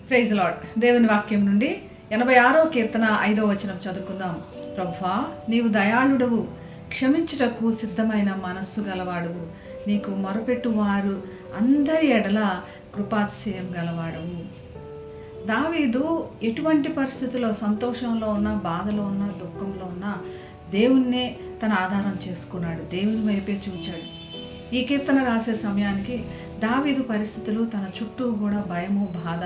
Praise lord. దేవుని వాక్యం నుండి 86వ కీర్తన 5వ వచనం చదువుకుందాం. ప్రభువా, నీవు దయాళుడవు, క్షమించుటకు సిద్ధమైన మనస్సు గలవాడువు, నీకు మొరపెట్టు వారు అందరి ఎడల కృపాతిశయం గలవాడవు. దావీదు ఎటువంటి పరిస్థితిలో, సంతోషంలో ఉన్నా, బాధలో ఉన్నా, దుఃఖంలో ఉన్నా దేవుణ్ణే తన ఆధారం చేసుకున్నాడు, దేవుని వైపే చూచాడు. ఈ కీర్తన రాసే సమయానికి దావీదు పరిస్థితులు, తన చుట్టూ కూడా భయము, బాధ,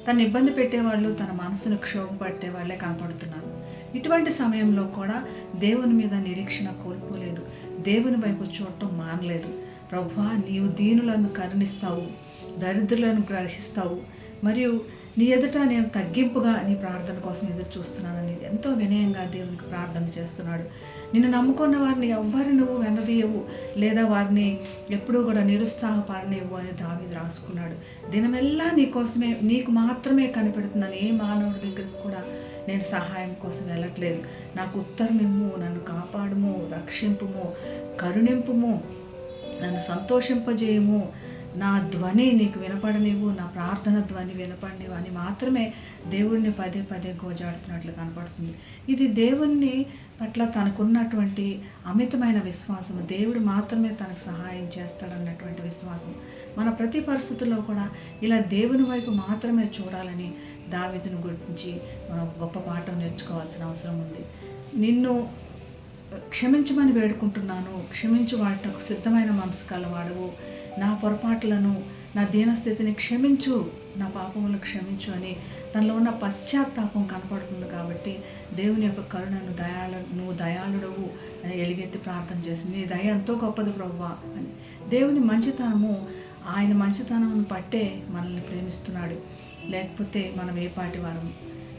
తను ఇబ్బంది పెట్టేవాళ్ళు, తన మనసును క్షోభపట్టే వాళ్ళే కనపడుతున్నారు. ఇటువంటి సమయంలో కూడా దేవుని మీద నిరీక్షణ కోల్పోలేదు, దేవుని వైపు చూడటం మానలేదు. ప్రభువా, నీవు దీనులను కరుణిస్తావు, దరిద్రులను గ్రహిస్తావు, మరియు నీ ఎదుట నేను తగ్గింపుగా నీ ప్రార్థన కోసం ఎదురు చూస్తున్నానని ఎంతో వినయంగా దేవునికి ప్రార్థన చేస్తున్నాడు. నిన్ను నమ్ముకున్న వారిని ఎవ్వరు నువ్వు వెనదీయవు, లేదా వారిని ఎప్పుడూ కూడా నిరుత్సాహపడనివ్వు అని దావీదు రాసుకున్నాడు. దినమెల్లా నీ కోసమే, నీకు మాత్రమే కనిపెడుతున్నాను, ఏ మానవుడి దగ్గరికి కూడా నేను సహాయం కోసం వెళ్ళట్లేదు. నాకు ఉత్తరం ఇమ్ము, నన్ను కాపాడుము, రక్షింపుము, కరుణింపుము, నన్ను సంతోషింపజేయము, నా ధ్వని నీకు వినపడనివ్వు, నా ప్రార్థన ధ్వని వినపడనివ్వు అని మాత్రమే దేవుడిని పదే పదే గోజాడుతున్నట్లు కనపడుతుంది. ఇది దేవుని పట్ల తనకున్నటువంటి అమితమైన విశ్వాసం, దేవుడు మాత్రమే తనకు సహాయం చేస్తాడన్నటువంటి విశ్వాసం. మన ప్రతి పరిస్థితుల్లో కూడా ఇలా దేవుని వైపు మాత్రమే చూడాలని దావీదుని గురించి మనం గొప్ప పాఠం నేర్చుకోవాల్సిన అవసరం ఉంది. నిన్ను క్షమించమని వేడుకుంటున్నాను, క్షమించు వాటకు సిద్ధమైన మనసు కలవాడవు, నా పొరపాట్లను, నా దీనస్థితిని క్షమించు, నా పాపములను క్షమించు అని తనలో ఉన్న పశ్చాత్తాపం కనపడుతుంది. కాబట్టి దేవుని యొక్క కరుణను, నువ్వు దయాళుడవు అని ఎలుగెత్తి ప్రార్థన చేసి, నీ దయ ఎంతో గొప్పది ప్రభువా అని. దేవుని మంచితనము, ఆయన మంచితనమును పట్టే మనల్ని ప్రేమిస్తున్నాడు, లేకపోతే మనం ఏ పాటి వారము.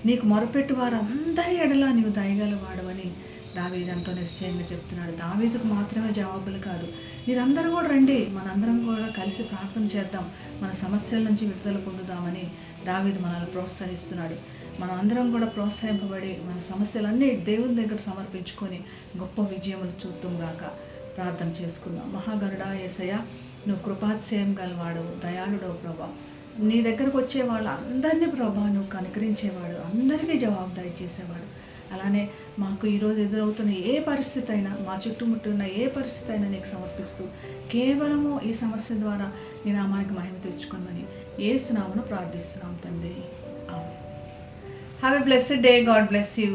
నీకు మొరపెట్టు వారు అందరి ఎడలా నీవు దయగలవాడవని దావీదు ఎంతో నిశ్చయంగా చెప్తున్నాడు. దావీదుకు మాత్రమే జవాబులు కాదు, మీరందరూ కూడా రండి, మనందరం కూడా కలిసి ప్రార్థన చేద్దాం, మన సమస్యల నుంచి విడుదల పొందుదామని దావీదు మనల్ని ప్రోత్సహిస్తున్నాడు. మనం అందరం కూడా ప్రోత్సహింపబడి మన సమస్యలన్నీ దేవుని దగ్గర సమర్పించుకొని గొప్ప విజయములు చూద్దాం గాక. ప్రార్థన చేసుకుందాం. మహాగరుడా యేసయ్య, నువ్వు కృపాతిశయం గలవాడు, దయాళుడవు ప్రభా. నీ దగ్గరకు వచ్చే వాళ్ళందరినీ ప్రభా నువ్వు కనికరించేవాడు, అందరికీ జవాబు దయచేసేవాడు. అలానే మాకు ఈరోజు ఎదురవుతున్న ఏ పరిస్థితి అయినా, మా చుట్టుముట్టున్న ఏ పరిస్థితి అయినా నీకు సమర్పిస్తూ కేవలము ఈ సమస్య ద్వారా నీ నామానికి మహిమ తెచ్చుకోమని యేసు నామమున ప్రార్థిస్తున్నాం తండ్రి. ఆమేన్. Have a blessed day. God bless you.